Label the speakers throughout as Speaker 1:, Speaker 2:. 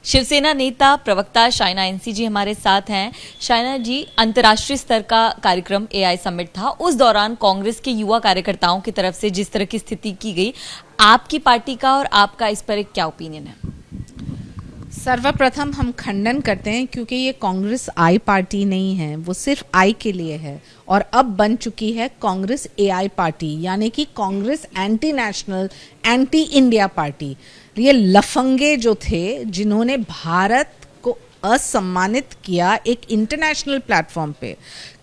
Speaker 1: शिवसेना नेता प्रवक्ता शाइना एनसी जी हमारे साथ हैं। शाइना जी, अंतर्राष्ट्रीय स्तर का कार्यक्रम एआई समिट था, उस दौरान कांग्रेस के युवा कार्यकर्ताओं की तरफ से जिस तरह की स्थिति की गई, आपकी पार्टी का और आपका इस पर क्या ओपिनियन है?
Speaker 2: सर्वप्रथम हम खंडन करते हैं क्योंकि ये कांग्रेस आई पार्टी नहीं है, वो सिर्फ आई के लिए है और अब बन चुकी है कांग्रेस एआई पार्टी, यानी कि Congress anti national anti India party. ये लफंगे जो थे जिन्होंने भारत को असम्मानित किया एक इंटरनेशनल प्लेटफॉर्म पे,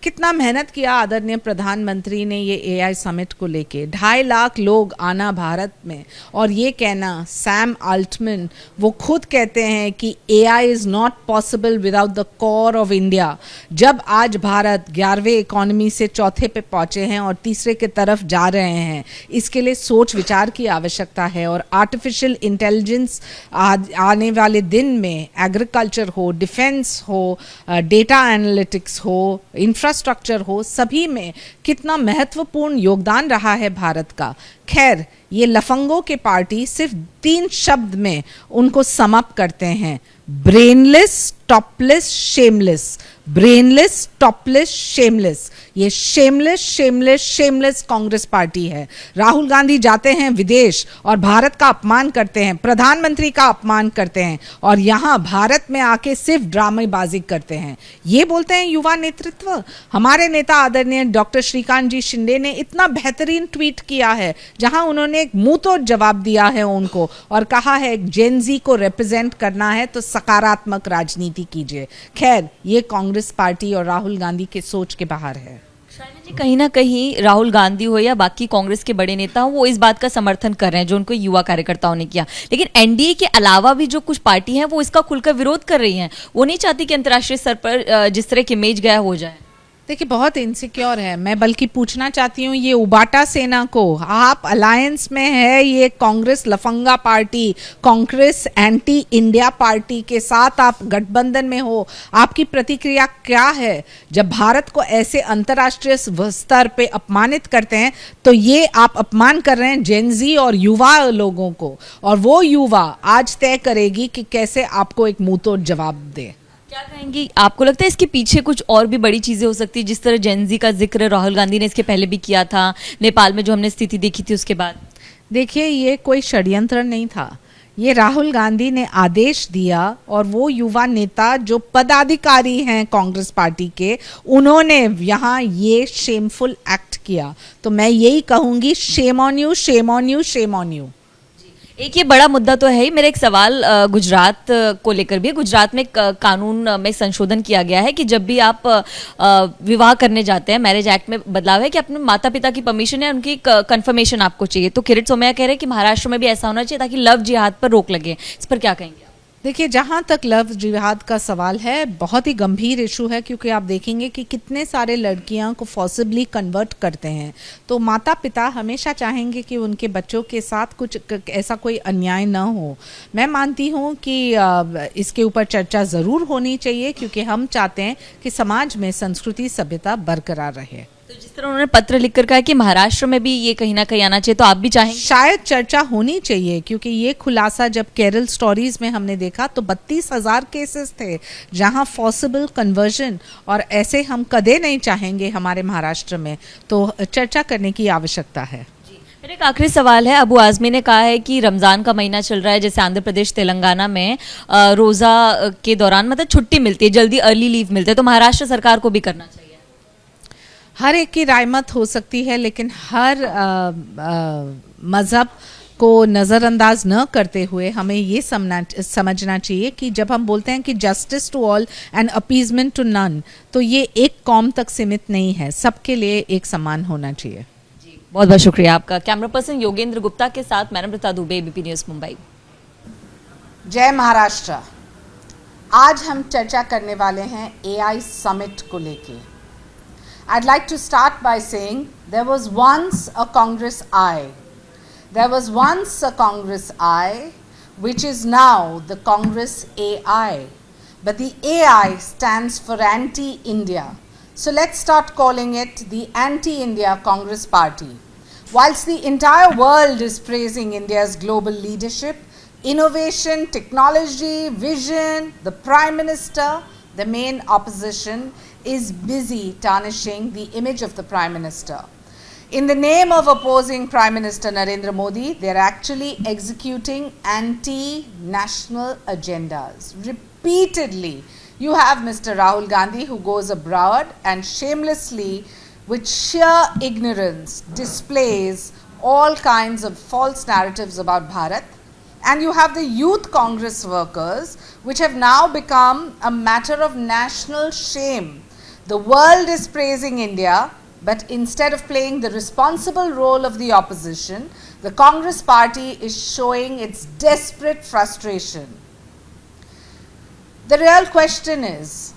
Speaker 2: कितना मेहनत किया आदरणीय प्रधानमंत्री ने ये एआई समिट को लेके, 2.5 लाख लोग आना भारत में और ये कहना, सैम अल्टमैन वो खुद कहते हैं कि AI is not possible without the core of India. जब आज भारत 11वें इकोनॉमी से चौथे पे पहुंचे हैं और तीसरे की तरफ जा रहे हैं, इसके लिए सोच विचार की आवश्यकता है और आर्टिफिशियल इंटेलिजेंस आने वाले दिन में एग्रीकल्चर हो, डिफेंस हो, डेटा एनालिटिक्स हो, इंफ्रास्ट्रक्चर हो, सभी में कितना महत्वपूर्ण योगदान रहा है भारत का। खैर, ये लफंगों के पार्टी सिर्फ 3 शब्द में उनको समअप करते हैं: brainless, topless, shameless. Brainless, topless, shameless. ये shameless shameless shameless Congress party है। राहुल गांधी जाते हैं विदेश और भारत का अपमान करते हैं, प्रधानमंत्री का अपमान करते हैं और यहाँ भारत में आके सिर्फ ड्रामेबाजी करते हैं। ये बोलते हैं युवा नेतृत्व। हमारे नेता आदरणीय डॉक्टर श्रीकांत जी शिंदे ने इतना बेहतरीन ट्वीट किया है जहां उन्होंने एक मुंह तोड़ जवाब दिया है उनको और कहा है जेन जी को रिप्रेजेंट करना है तो सकारात्मक राजनीति कीजिए। खैर, ये कांग्रेस पार्टी और राहुल गांधी के सोच के बाहर है।
Speaker 1: शाइना जी, कहीं ना कहीं राहुल गांधी हो या बाकी कांग्रेस के बड़े नेता हो, वो इस बात का समर्थन कर रहे हैं जो उनको युवा कार्यकर्ताओं ने किया, लेकिन एनडीए के अलावा भी जो कुछ पार्टी हैं वो इसका खुलकर विरोध कर रही हैं। वो नहीं चाहती कि अंतर्राष्ट्रीय स्तर पर जिस तरह की इमेज गया हो जाए।
Speaker 2: देखिए, बहुत इनसिक्योर है। मैं बल्कि पूछना चाहती हूँ ये उबाटा सेना को, आप अलायंस में है ये कांग्रेस लफंगा party, Congress anti India party के साथ आप गठबंधन में हो, आपकी प्रतिक्रिया क्या है? जब भारत को ऐसे अंतर्राष्ट्रीय स्तर पे अपमानित करते हैं तो ये आप अपमान कर रहे हैं जेनजी और युवा लोगों को, और वो युवा आज तय करेगी कि कैसे आपको एक मुंहतोड़ जवाब दे।
Speaker 1: क्या कहेंगी, आपको लगता है इसके पीछे कुछ और भी बड़ी चीजें हो सकती है, जिस तरह जेनजी का जिक्र राहुल गांधी ने इसके पहले भी किया था, नेपाल में जो हमने स्थिति देखी थी उसके बाद?
Speaker 2: देखिए, ये कोई षड्यंत्र नहीं था। ये राहुल गांधी ने आदेश दिया और वो युवा नेता जो पदाधिकारी हैं कांग्रेस पार्टी के, उन्होंने यहाँ ये शेमफुल एक्ट किया। तो मैं यही कहूँगी, shame on you, shame on you, shame on you.
Speaker 1: एक ये बड़ा मुद्दा तो है ही। मेरा एक सवाल गुजरात को लेकर भी है। गुजरात में कानून में संशोधन किया गया है कि जब भी आप विवाह करने जाते हैं, मैरिज एक्ट में बदलाव है कि अपने माता पिता की परमिशन है, उनकी कंफर्मेशन आपको चाहिए। तो किरीट सोमैया कह रहे हैं कि महाराष्ट्र में भी ऐसा होना चाहिए ताकि लव जिहाद पर रोक लगे। इस पर क्या कहेंगे?
Speaker 2: देखिए, जहाँ तक लव जिहाद का सवाल है, बहुत ही गंभीर इशू है क्योंकि आप देखेंगे कि कितने सारे लड़कियां को फॉर्सिबली कन्वर्ट करते हैं। तो माता पिता हमेशा चाहेंगे कि उनके बच्चों के साथ कुछ ऐसा कोई अन्याय न हो। मैं मानती हूँ कि इसके ऊपर चर्चा ज़रूर होनी चाहिए क्योंकि हम चाहते हैं कि समाज में संस्कृति सभ्यता बरकरार रहे।
Speaker 1: तो जिस तरह उन्होंने पत्र लिखकर कहा कि महाराष्ट्र में भी ये कहीं ना कहीं आना चाहिए, तो आप भी चाहेंगे?
Speaker 2: शायद चर्चा होनी चाहिए क्योंकि ये खुलासा जब केरल स्टोरीज में हमने देखा तो 32,000 केसेस थे जहां फॉर्सिबल कन्वर्जन, और ऐसे हम कदे नहीं चाहेंगे हमारे महाराष्ट्र में। तो चर्चा करने की आवश्यकता है।
Speaker 1: मेरा एक आखिरी सवाल है। अबू आजमी ने कहा है कि रमज़ान का महीना चल रहा है, जैसे आंध्र प्रदेश तेलंगाना में रोज़ा के दौरान मतलब छुट्टी मिलती है, जल्दी अर्ली लीव मिलते हैं, तो महाराष्ट्र सरकार को भी करना चाहिए।
Speaker 2: हर एक की राय मत हो सकती है, लेकिन हर मज़हब को नज़रअंदाज न करते हुए हमें ये समझना चाहिए कि जब हम बोलते हैं कि justice to all and appeasement to none, तो ये एक कौम तक सीमित नहीं है, सबके लिए एक समान होना चाहिए।
Speaker 1: जी, बहुत बहुत शुक्रिया आपका। कैमरा पर्सन योगेंद्र गुप्ता के साथ मैं नम्रता दुबे, एबीपी न्यूज़ मुंबई।
Speaker 2: जय महाराष्ट्र। आज हम चर्चा करने वाले हैं एआई समिट को लेके। I'd like to start by saying there was once a Congress I. There was once a Congress I, which is now the Congress AI. But the AI stands for Anti-India. So let's start calling it the Anti-India Congress Party. Whilst the entire world is praising India's global leadership, innovation, technology, vision, the Prime Minister, the main opposition, is busy tarnishing the image of the Prime Minister. In the name of opposing Prime Minister Narendra Modi, they are actually executing anti-national agendas. Repeatedly, you have Mr. Rahul Gandhi who goes abroad and shamelessly, with sheer ignorance, displays all kinds of false narratives about Bharat. And you have the youth Congress workers, which have now become a matter of national shame. The world is praising India, but instead of playing the responsible role of the opposition, the Congress party is showing its desperate frustration. The real question is,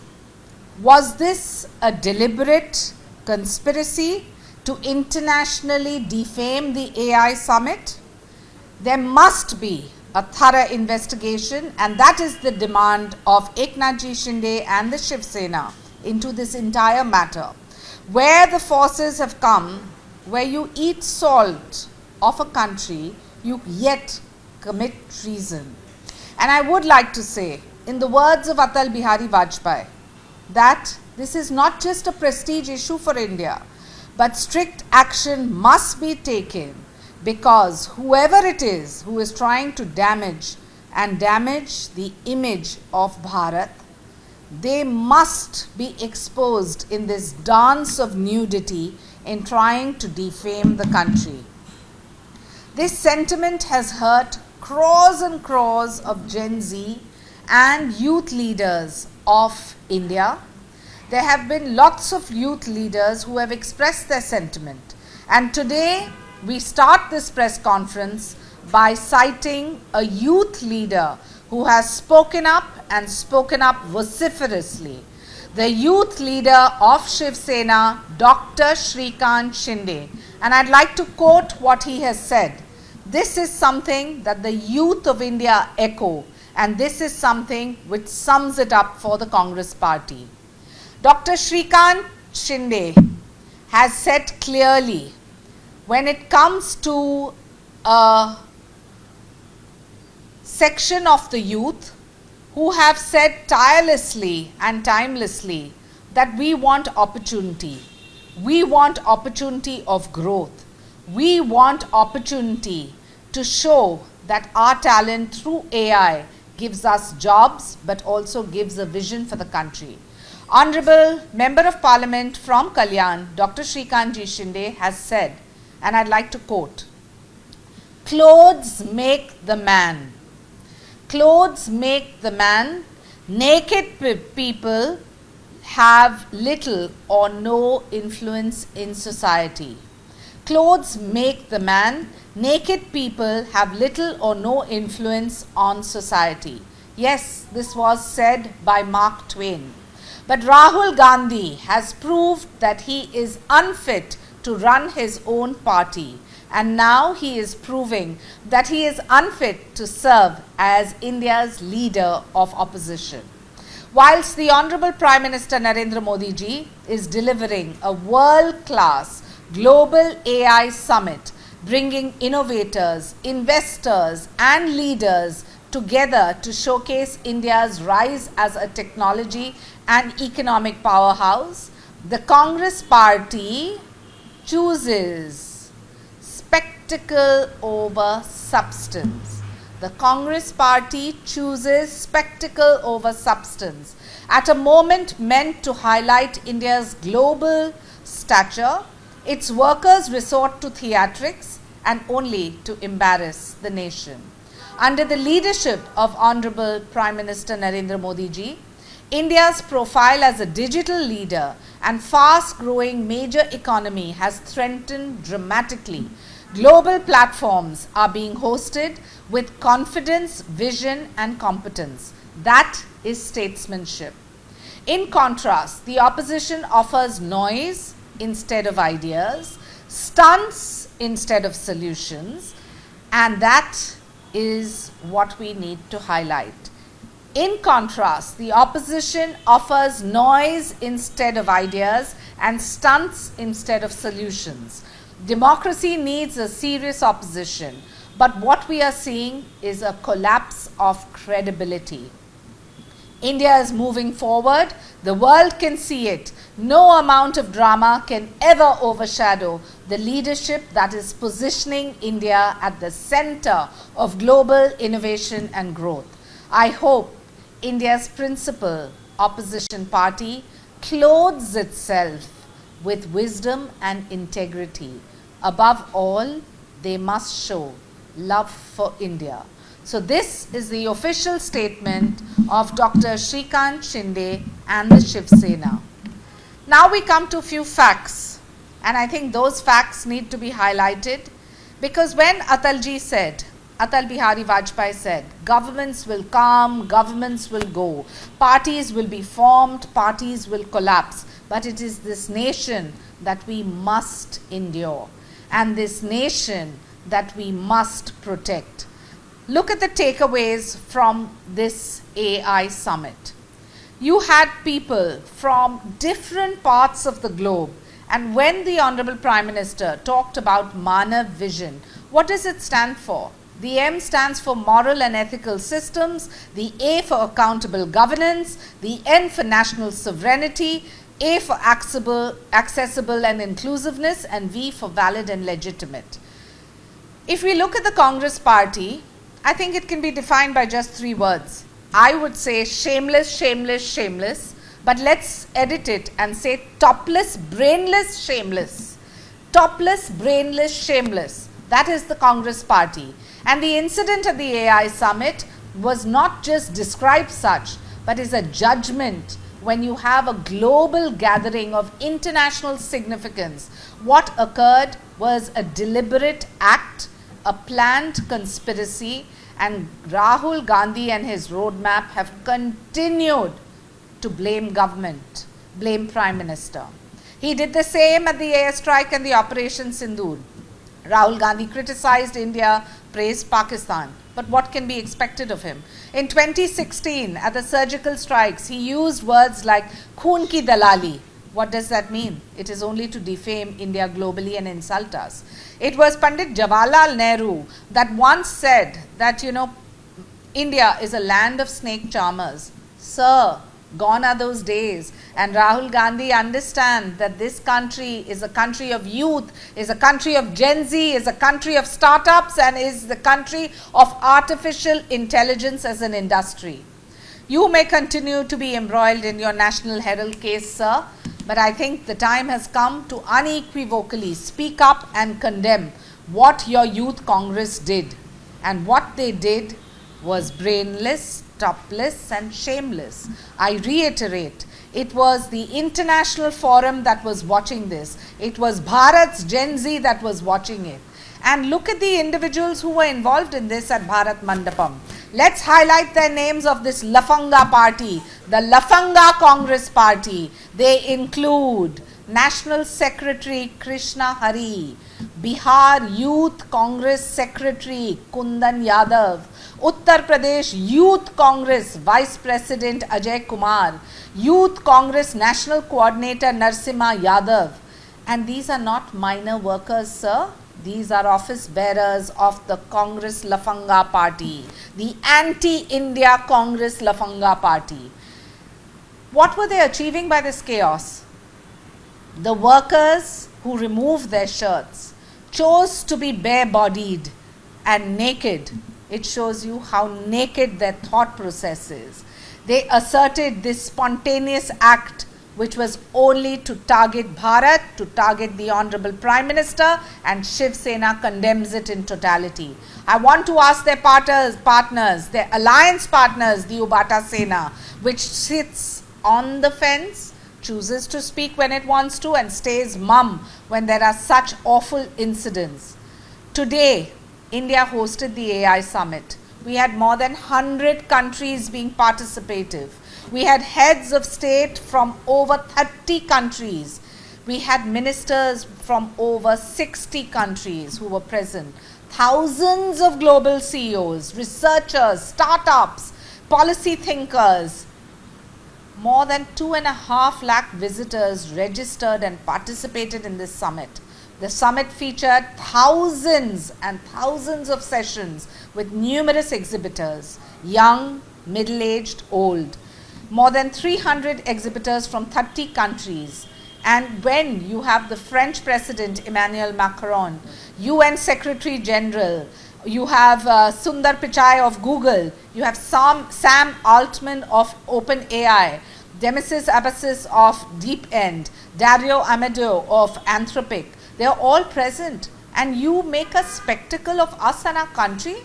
Speaker 2: was this a deliberate conspiracy to internationally defame the AI summit? There must be a thorough investigation, and that is the demand of Eknath Shinde and the Shiv Sena into this entire matter. Where the forces have come, where you eat salt of a country, you yet commit treason. And I would like to say, in the words of Atal Bihari Vajpayee, that this is not just a prestige issue for India, but strict action must be taken, because whoever it is who is trying to damage the image of Bharat, they must be exposed in this dance of nudity in trying to defame the country. This sentiment has hurt crores and crores of Gen Z and youth leaders of India. There have been lots of youth leaders who have expressed their sentiment. And today we start this press conference by citing a youth leader who has spoken up and spoken up vociferously. The youth leader of Shiv Sena, Dr. Shrikant Shinde. And I'd like to quote what he has said. This is something that the youth of India echo, and this is something which sums it up for the Congress party. Dr. Shrikant Shinde has said clearly, when it comes to a section of the youth who have said tirelessly and timelessly that we want opportunity. We want opportunity of growth. We want opportunity to show that our talent through AI gives us jobs, but also gives a vision for the country. Honorable Member of Parliament from Kalyan, Dr. Shrikant Shinde has said, and I'd like to quote, "Clothes make the man. Clothes make the man. Naked people have little or no influence in society. Clothes make the man. Naked people have little or no influence on society." Yes, this was said by Mark Twain. But Rahul Gandhi has proved that he is unfit to run his own party. And now he is proving that he is unfit to serve as India's leader of opposition. Whilst the Honorable Prime Minister Narendra Modi ji is delivering a world-class global AI summit, bringing innovators, investors and leaders together to showcase India's rise as a technology and economic powerhouse, the Congress party chooses spectacle over substance. The Congress party chooses spectacle over substance. At a moment meant to highlight India's global stature, its workers resort to theatrics and only to embarrass the nation. Under the leadership of Honorable Prime Minister Narendra Modi ji, India's profile as a digital leader and fast-growing major economy has strengthened dramatically. Global platforms are being hosted with confidence, vision and competence. That is statesmanship. In contrast, the opposition offers noise instead of ideas, stunts instead of solutions, and that is what we need to highlight. In contrast, the opposition offers noise instead of ideas and stunts instead of solutions. Democracy needs a serious opposition, But what we are seeing is a collapse of credibility. India is moving forward. The world can see it. No amount of drama can ever overshadow the leadership that is positioning India at the center of global innovation and growth. I hope India's principal opposition party clothes itself with wisdom and integrity. Above all, they must show love for India. So this is the official statement of Dr. Shrikant Shinde and the Shiv Sena. Now we come to a few facts, and I think those facts need to be highlighted, because when Atal Bihari Vajpayee said, governments will come, governments will go, parties will be formed, parties will collapse, but it is this nation that we must endure, and this nation that we must protect. Look at the takeaways from this AI summit. You had people from different parts of the globe, and when the Honorable Prime Minister talked about Manav Vision, what does it stand for? The M stands for moral and ethical systems, the A for accountable governance, the N for national sovereignty, A for accessible and inclusiveness, and V for valid and legitimate. If we look at the Congress party, I think it can be defined by just 3 words. I would say shameless, shameless, shameless, but let's edit it and say topless, brainless, shameless. Topless, brainless, shameless. That is the Congress party. And the incident at the AI summit was not just described such, but is a judgment when you have a global gathering of international significance. What occurred was a deliberate act, a planned conspiracy, and Rahul Gandhi and his roadmap have continued to blame government, blame Prime Minister. He did the same at the airstrike and the Operation Sindoor. Rahul Gandhi criticized India, praised Pakistan. But what can be expected of him? In 2016, at the surgical strikes, he used words like "Khoon ki dalali." What does that mean? It is only to defame India globally and insult us. It was Pandit Jawaharlal Nehru that once said that, India is a land of snake charmers. Sir, gone are those days. And Rahul Gandhi understands that this country is a country of youth, is a country of Gen Z, is a country of startups, and is the country of artificial intelligence as an industry. You may continue to be embroiled in your National Herald case, sir, but I think the time has come to unequivocally speak up and condemn what your youth Congress did. And what they did was brainless, topless, and shameless. I reiterate, it was the international forum that was watching this. It was Bharat's Gen Z that was watching it. And look at the individuals who were involved in this at Bharat Mandapam. Let's highlight their names of this Lafanga party, the Lafanga Congress party. They include National Secretary Krishna Hari, Bihar Youth Congress Secretary Kundan Yadav, Uttar Pradesh Youth Congress Vice President Ajay Kumar, Youth Congress National Coordinator Narsimha Yadav. And these are not minor workers, sir. These are office bearers of the Congress Lafanga party, the anti-India Congress Lafanga party. What were they achieving by this chaos? The workers who removed their shirts chose to be bare-bodied and naked. It shows you how naked their thought process is. They asserted this spontaneous act which was only to target Bharat, to target the Honorable Prime Minister, and Shiv Sena condemns it in totality. I want to ask their partners, their alliance partners, the Ubata Sena, which sits on the fence, chooses to speak when it wants to, and stays mum when there are such awful incidents. Today, India hosted the AI summit. We had more than 100 countries being participative. We had heads of state from over 30 countries. We had ministers from over 60 countries who were present. Thousands of global CEOs, researchers, startups, policy thinkers. More than 2.5 lakh visitors registered and participated in this summit. The summit featured thousands and thousands of sessions with numerous exhibitors, young, middle-aged, old. More than 300 exhibitors from 30 countries. And when you have the French President Emmanuel Macron, UN Secretary General, you have Sundar Pichai of Google, you have Sam Altman of OpenAI, Demesis Abassis of DeepEnd, Dario Amodeo of Anthropic, they are all present, and you make a spectacle of us and our country?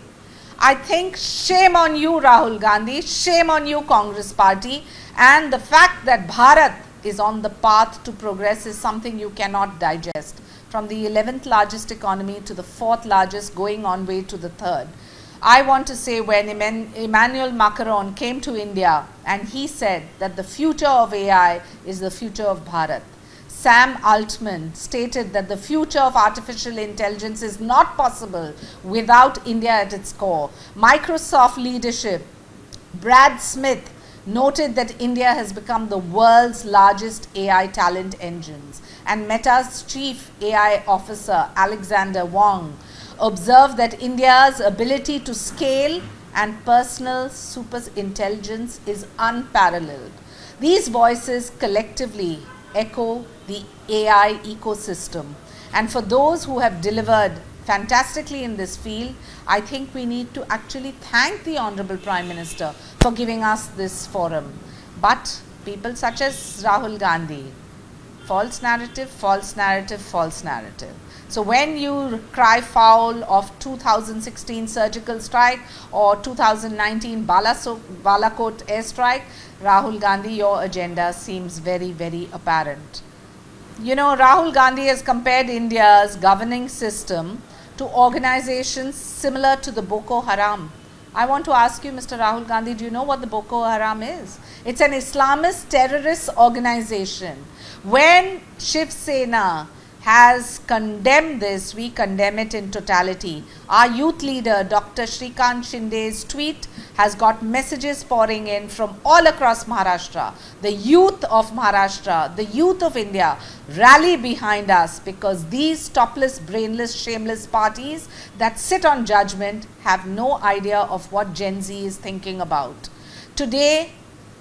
Speaker 2: I think shame on you, Rahul Gandhi, shame on you, Congress Party, and the fact that Bharat is on the path to progress is something you cannot digest. From the 11th largest economy to the 4th largest, going on way to the 3rd. I want to say when Emmanuel Macron came to India and he said that the future of AI is the future of Bharat. Sam Altman stated that the future of artificial intelligence is not possible without India at its core. Microsoft leadership, Brad Smith, noted that India has become the world's largest AI talent engines, and Meta's chief AI officer Alexander Wang observed that India's ability to scale and personal super intelligence is unparalleled. These voices collectively echo the AI ecosystem, and for those who have delivered fantastically in this field, I think we need to actually thank the Honorable Prime Minister for giving us this forum. But people such as Rahul Gandhi, false narrative, false narrative, false narrative. So when you cry foul of 2016 surgical strike or 2019 Balakot airstrike, Rahul Gandhi, your agenda seems very, very apparent. You know, Rahul Gandhi has compared India's governing system to organizations similar to the Boko Haram. I want to ask you, Mr. Rahul Gandhi, do you know what the Boko Haram is? It's an Islamist terrorist organization. When Shiv Sena has condemned this, we condemn it in totality. Our youth leader, Dr. Shrikant Shinde's tweet has got messages pouring in from all across Maharashtra. The youth of Maharashtra, the youth of India, rally behind us, because these topless, brainless, shameless parties that sit on judgment have no idea of what Gen Z is thinking about. Today,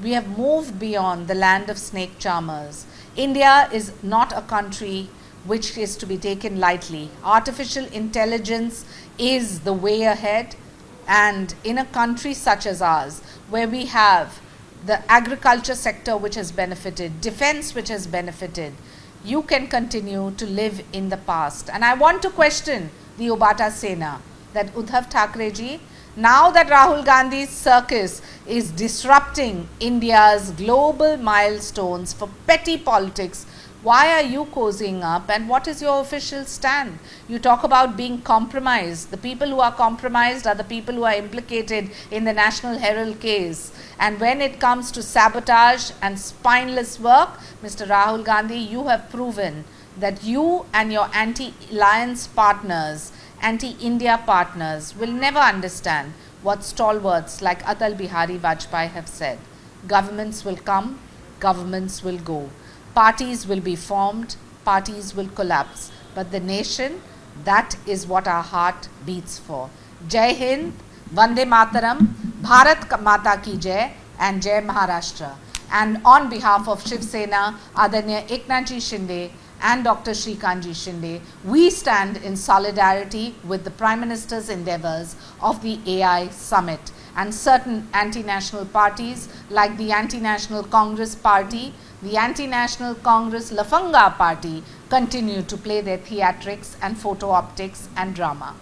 Speaker 2: we have moved beyond the land of snake charmers. India is not a country which is to be taken lightly. Artificial intelligence is the way ahead, and in a country such as ours, where we have the agriculture sector which has benefited, defense which has benefited, you can continue to live in the past. And I want to question the Ubata Sena, that Uddhav Thackeray ji, now that Rahul Gandhi's circus is disrupting India's global milestones for petty politics, why are you cozying up, and what is your official stand? You talk about being compromised. The people who are compromised are the people who are implicated in the National Herald case. And when it comes to sabotage and spineless work, Mr. Rahul Gandhi, you have proven that you and your anti-alliance partners, anti-India partners will never understand what stalwarts like Atal Bihari Vajpayee have said. Governments will come, governments will go. Parties will be formed, parties will collapse. But the nation, that is what our heart beats for. Jai Hind, Vande Mataram, Bharat Mata Ki Jai, and Jai Maharashtra. And on behalf of Shiv Sena, Adanya Eknathji Shinde and Dr. Shrikantji Shinde, we stand in solidarity with the Prime Minister's endeavors of the AI Summit. And certain anti-national parties like the Anti-National Congress Party, the Anti-National Congress Lafanga Party continue to play their theatrics and photo optics and drama.